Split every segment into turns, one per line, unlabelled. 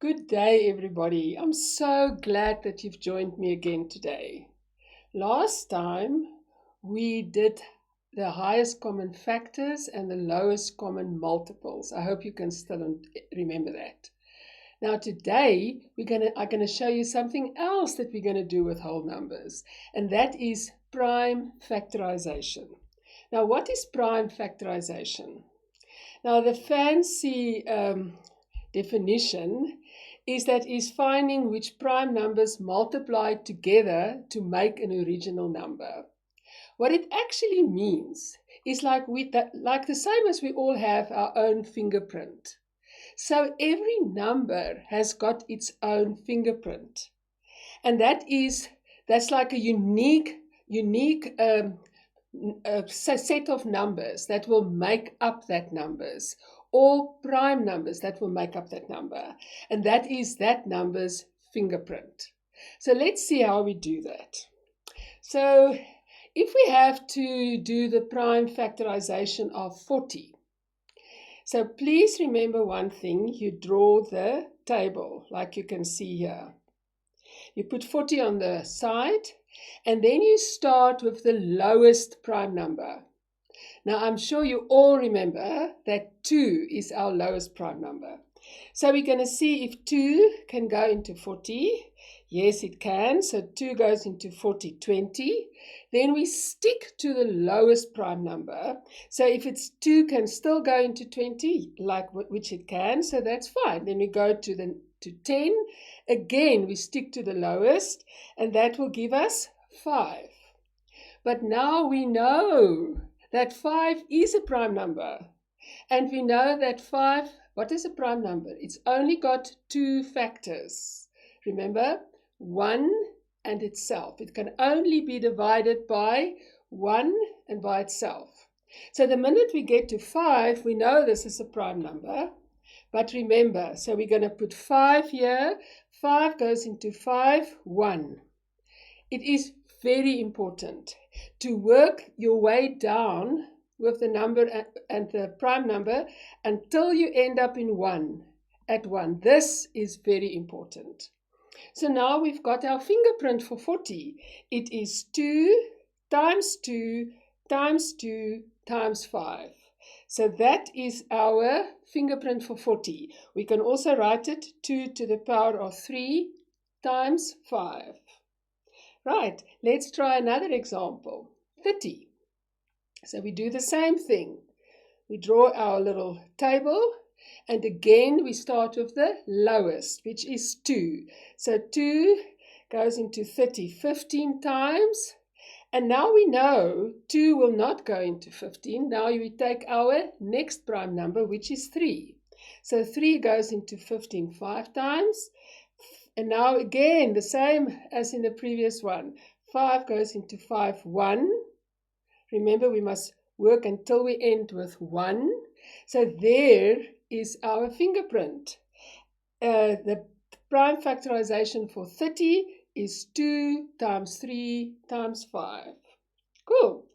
Good day, everybody. I'm so glad that you've joined me again today. Last time we did the highest common factors and the lowest common multiples. I hope you can still remember that. Now today I'm gonna show you something else that we're gonna do with whole numbers, and that is prime factorization. Now, what is prime factorization? Now, the fancy definition is finding which prime numbers multiply together to make an original number. What it actually means is like the same as we all have our own fingerprint. So every number has got its own fingerprint, and that's like a unique set of numbers that will make up that numbers, all prime numbers that will make up that number, and that is that number's fingerprint. So let's see how we do that. So if we have to do the prime factorization of 40, so please remember one thing: you draw the table like you can see here. You put 40 on the side, and then you start with the lowest prime number. Now, I'm sure you all remember that 2 is our lowest prime number. So we're going to see if 2 can go into 40. Yes, it can. So 2 goes into 40, 20. Then we stick to the lowest prime number. So if it's 2 can still go into 20, which it can, so that's fine. Then we go to 10. Again, we stick to the lowest, and that will give us 5. But now we know that 5 is a prime number. And we know that 5, what is a prime number? It's only got 2 factors. Remember, 1 and itself. It can only be divided by 1 and by itself. So the minute we get to 5, we know this is a prime number. But remember, so we're going to put 5 here. 5 goes into 5, 1. It is very important to work your way down with the number and the prime number until you end up in 1, at 1. This is very important. So now we've got our fingerprint for 40. It is 2 times 2 times 2 times 5. So that is our fingerprint for 40. We can also write it 2 to the power of 3 times 5. Right, let's try another example. 30. So we do the same thing. We draw our little table, and again we start with the lowest, which is 2. So 2 goes into 30 15 times. And now we know 2 will not go into 15. Now we take our next prime number, which is 3. So 3 goes into 15 5 times. And now again, the same as in the previous one. 5 goes into 5, 1. Remember, we must work until we end with 1. So there is our fingerprint. The prime factorization for 30 is 2 times 3 times 5. Cool.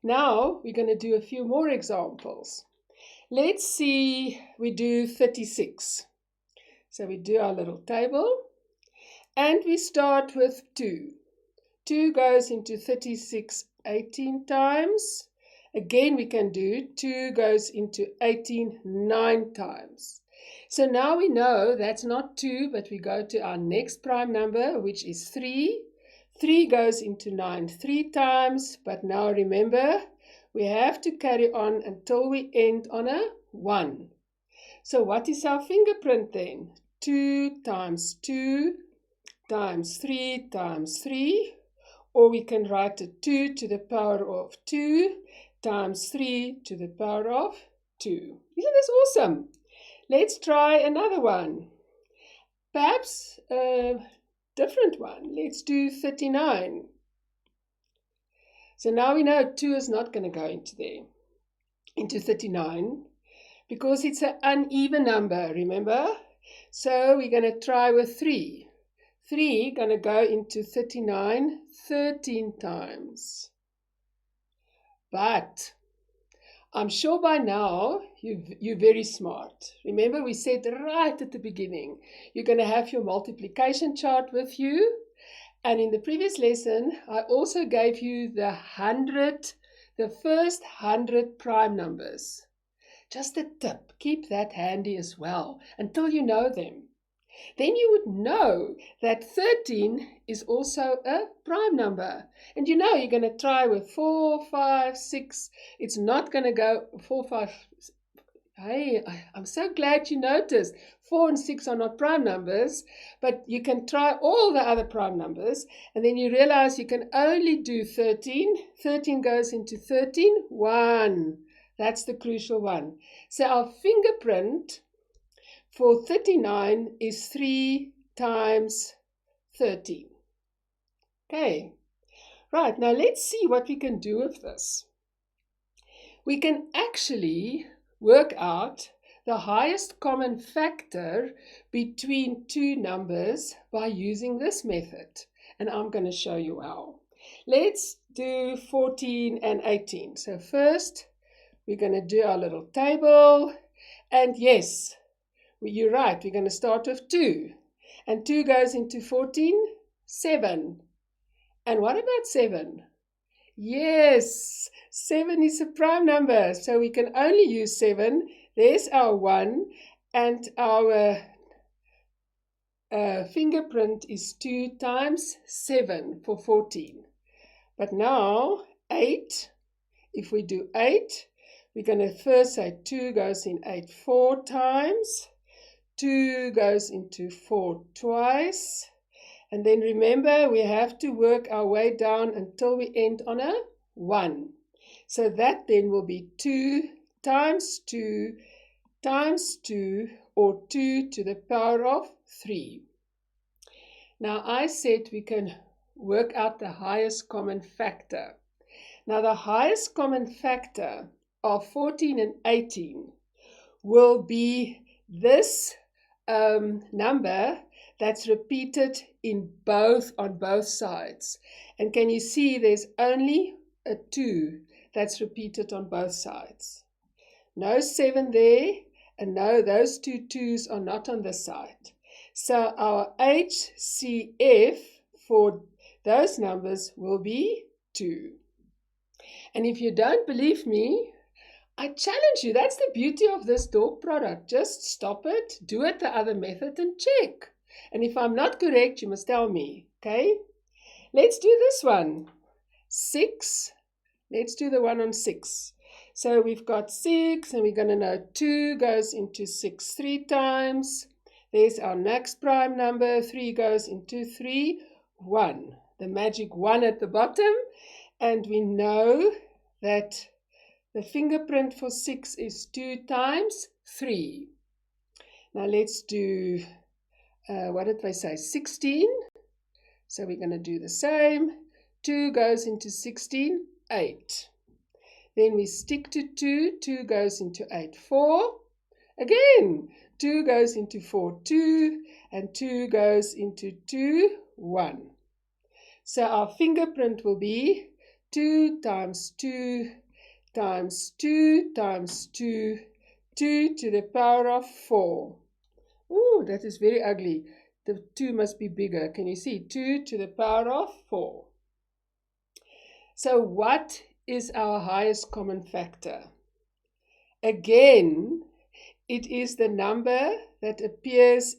Now we're going to do a few more examples. Let's see, we do 36. So we do our little table. And we start with 2. 2 goes into 36 18 times. Again, we can do 2 goes into 18 9 times. So now we know that's not 2, but we go to our next prime number, which is 3. 3 goes into 9 3 times, but now remember, we have to carry on until we end on a 1. So what is our fingerprint then? 2 times 2 times 3 times 3, or we can write it 2 to the power of 2 times 3 to the power of 2. Isn't this awesome? Let's try another one. Perhaps a different one. Let's do 39. So now we know 2 is not going to go into 39, because it's an uneven number, remember? So we're going to try with 3. 3 going to go into 39 13 times. But I'm sure by now you're very smart. Remember, we said right at the beginning, you're going to have your multiplication chart with you. And in the previous lesson, I also gave you the first 100 prime numbers. Just a tip, keep that handy as well until you know them. Then you would know that 13 is also a prime number. And you know you're going to try with 4, 5, 6. It's not going to go 4, 5. Hey, I'm so glad you noticed 4 and 6 are not prime numbers, but you can try all the other prime numbers, and then you realize you can only do 13. 13 goes into 13, 1. That's the crucial one. So our fingerprint for 39 is 3 times 13. Okay, right, now let's see what we can do with this. We can actually work out the highest common factor between two numbers by using this method. And I'm going to show you how. Let's do 14 and 18. So first, we're going to do our little table. And yes, you're right, we're going to start with 2. And 2 goes into 14, 7. And what about 7? Yes, 7 is a prime number, so we can only use 7. There's our 1, and our fingerprint is 2 times 7 for 14. But now 8, if we do 8, we're going to first say 2 goes in 8 4 times, 2 goes into 4 twice. And then remember, we have to work our way down until we end on a 1. So that then will be 2 times 2 times 2, or 2 to the power of 3. Now I said we can work out the highest common factor. Now the highest common factor of 14 and 18 will be this number that's repeated on both sides. And can you see there's only a 2 that's repeated on both sides? No 7 there, and no, those 2 2s are not on this side. So our HCF for those numbers will be 2. And if you don't believe me, I challenge you. That's the beauty of this dog product. Just stop it, do it the other method, and check. And if I'm not correct, you must tell me, okay? Let's do this one. 6. Let's do the one on 6. So we've got 6, and we're going to know 2 goes into 6 3 times. There's our next prime number. 3 goes into 3, 1. The magic 1 at the bottom. And we know that the fingerprint for 6 is 2 times 3. Now let's do, what did they say, 16. So we're going to do the same. 2 goes into 16, 8. Then we stick to 2. 2 goes into 8, 4. Again, 2 goes into 4, 2. And 2 goes into 2, 1. So our fingerprint will be 2 times 2 times 2 times 2, 2 to the power of 4. Ooh, that is very ugly. The 2 must be bigger. Can you see? 2 to the power of 4. So what is our highest common factor? Again, it is the number that appears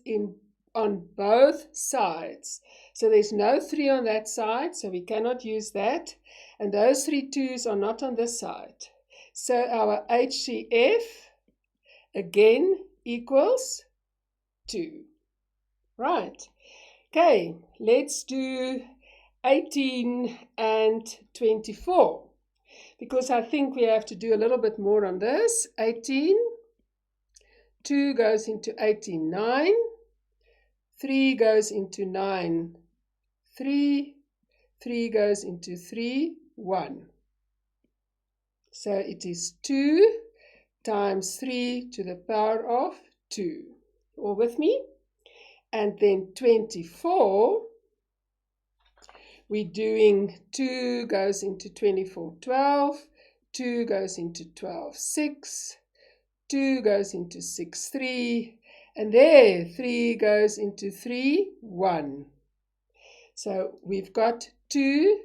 on both sides. So there's no 3 on that side, so we cannot use that. And those 3 2s are not on this side. So our HCF, again, equals 2. Right. Okay, let's do 18 and 24. Because I think we have to do a little bit more on this. 18, 2 goes into 18, 9. 3 goes into 9, 3. 3 goes into 3, 1. So it is 2 times 3 to the power of 2. All with me? And then 24, we're doing 2 goes into 24, 12. 2 goes into 12, 6, 2 goes into 6, 3, and there 3 goes into 3, 1. So we've got 2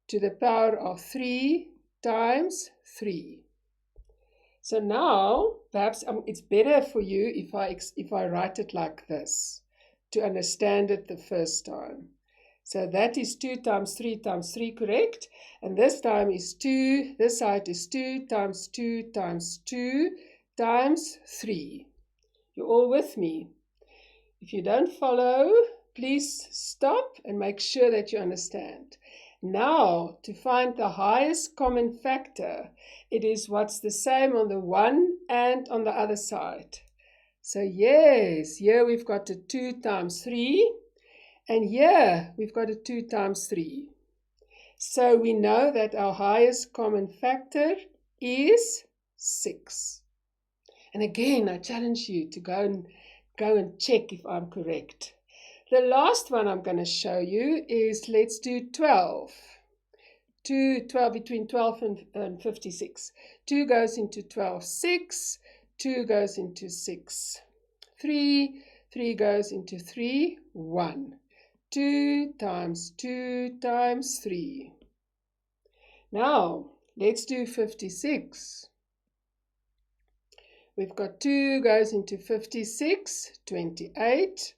to the power of 3 times 3. So now, perhaps it's better for you if I write it like this to understand it the first time. So that is 2 times 3, correct? And this time is 2, this side is 2 times 2 times 2 times 3. You're all with me? If you don't follow, please stop and make sure that you understand. Now, to find the highest common factor, it is what's the same on the one and on the other side. So yes, here we've got a 2 times 3, and here we've got a 2 times 3. So we know that our highest common factor is 6. And again, I challenge you to go and check if I'm correct. The last one I'm going to show you is, let's do 12. 12 between 12 and 56. 2 goes into 12, 6. 2 goes into 6, 3. 3 goes into 3, 1. 2 times 2 times 3. Now, let's do 56. We've got 2 goes into 56, 28.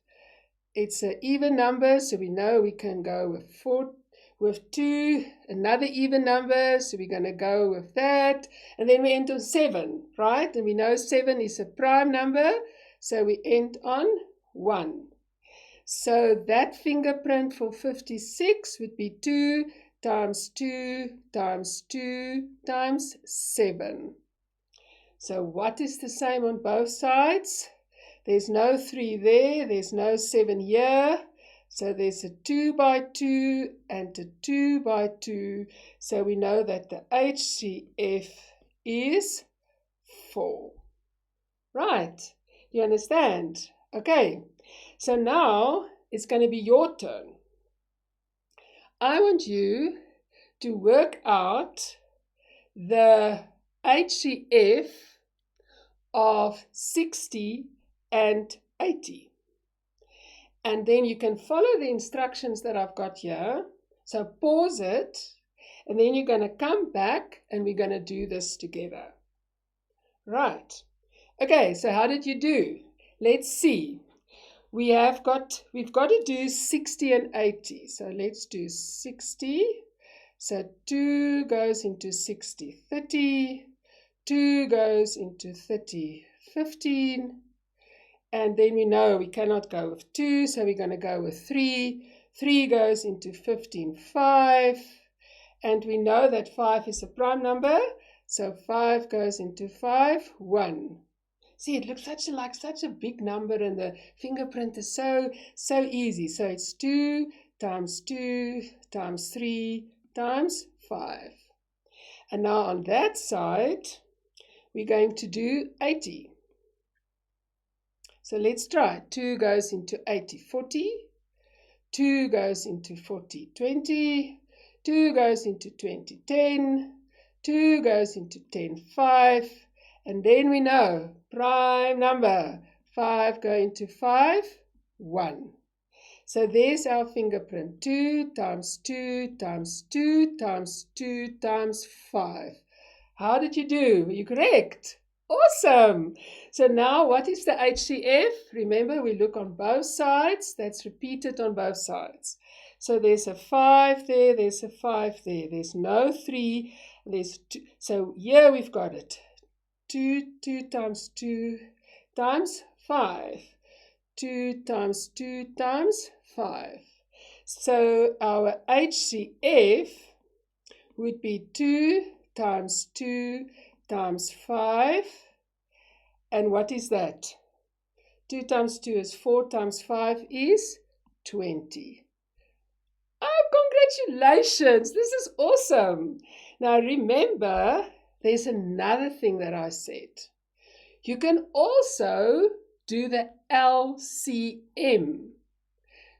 It's an even number, so we know we can go with 4, with 2, another even number, so we're going to go with that. And then we end on 7, right? And we know 7 is a prime number, so we end on 1. So that fingerprint for 56 would be 2 times 2 times 2 times 7. So what is the same on both sides? There's no 3 there, there's no 7 here. So there's a 2 by 2 and a 2 by 2. So we know that the HCF is 4. Right, you understand? Okay, so now it's going to be your turn. I want you to work out the HCF of 60 and 80. And then you can follow the instructions that I've got here. So pause it, and then you're going to come back and we're going to do this together. Right. Okay, so how did you do? Let's see. We've got to do 60 and 80. So let's do 60. So 2 goes into 60, 30. 2 goes into 30, 15. And then we know we cannot go with 2, so we're going to go with 3. 3 goes into 15, 5. And we know that 5 is a prime number, so 5 goes into 5, 1. See, it looks like such a big number, and the fingerprint is so easy. So it's 2 times 2 times 3 times 5. And now on that side, we're going to do 80. So let's try. 2 goes into 80, 40. 2 goes into 40, 20. 2 goes into 20, 10. 2 goes into 10, 5. And then we know, prime number. 5 go into 5, 1. So there's our fingerprint. 2 times 2 times 2 times 2 times 5. How did you do? Were you correct? Awesome! So now what is the HCF? Remember, we look on both sides. That's repeated on both sides. So there's a 5 there, there's a 5 there. There's no 3. There's 2. So here we've got it. 2 times 2 times 5. 2 times 2 times 5. So our HCF would be 2 times 2 times 5. And what is that? 2 times 2 is 4 times 5 is 20. Oh, congratulations! This is awesome. Now remember, there's another thing that I said. You can also do the LCM.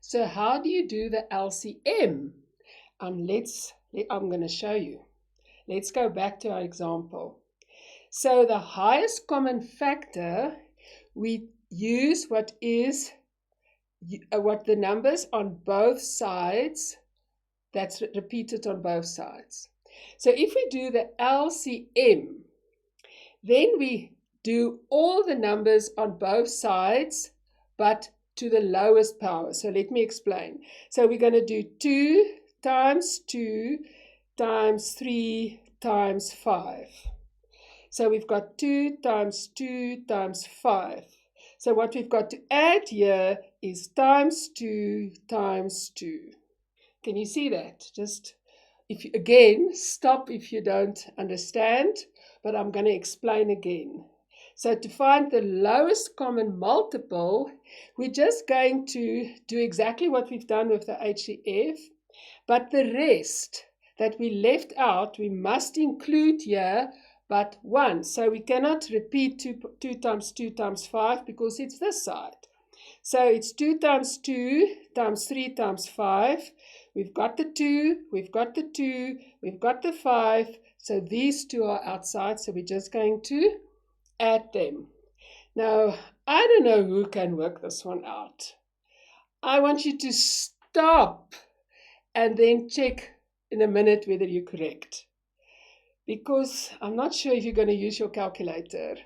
So how do you do the LCM? I'm going to show you. Let's go back to our example. So the highest common factor, we use what the numbers on both sides, that's repeated on both sides. So if we do the LCM, then we do all the numbers on both sides, but to the lowest power. So let me explain. So we're going to do 2 times 2 times 3 times 5. So we've got 2 times 2 times 5. So what we've got to add here is times 2 times 2. Can you see that? Just, again, stop if you don't understand, but I'm going to explain again. So to find the lowest common multiple, we're just going to do exactly what we've done with the HCF, but the rest that we left out, we must include here but 1. So we cannot repeat 2 times 2 times 5 because it's this side. So it's 2 times 2 times 3 times 5. We've got the 2, we've got the 2, we've got the 5. So these two are outside, so we're just going to add them. Now, I don't know who can work this one out. I want you to stop and then check in a minute whether you're correct. Because I'm not sure if you're going to use your calculator.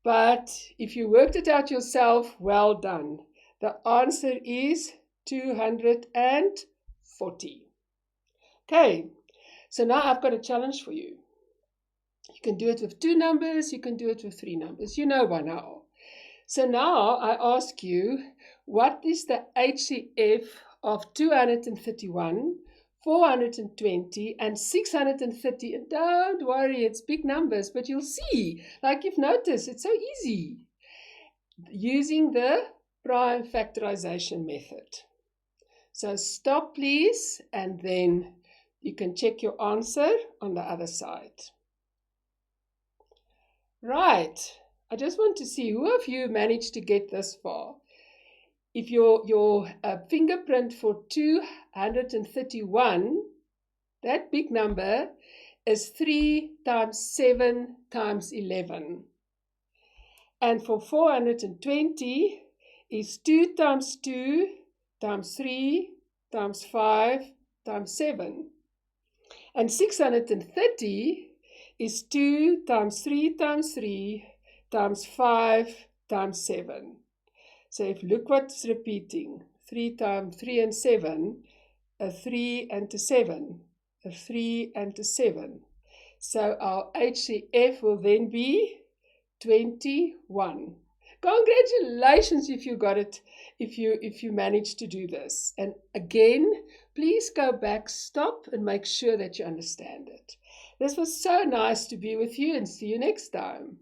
But if you worked it out yourself, well done. The answer is 240. Okay, so now I've got a challenge for you. You can do it with 2 numbers, you can do it with 3 numbers. You know by now. So now I ask you, what is the HCF of 231, 420 and 630? And don't worry, it's big numbers, but you'll see, like you've noticed, it's so easy using the prime factorization method. So stop please, and then you can check your answer on the other side. Right, I just want to see who of you managed to get this far. If your fingerprint for 231, that big number, is 3 times 7 times 11. And for 420 is 2 times 2 times 3 times 5 times 7. And 630 is 2 times 3 times 3 times 5 times 7. So if look what's repeating, 3 times 3 and 7, a 3 and a 7, a 3 and a 7. So our HCF will then be 21. Congratulations if you got it, if you managed to do this. And again, please go back, stop, and make sure that you understand it. This was so nice to be with you, and see you next time.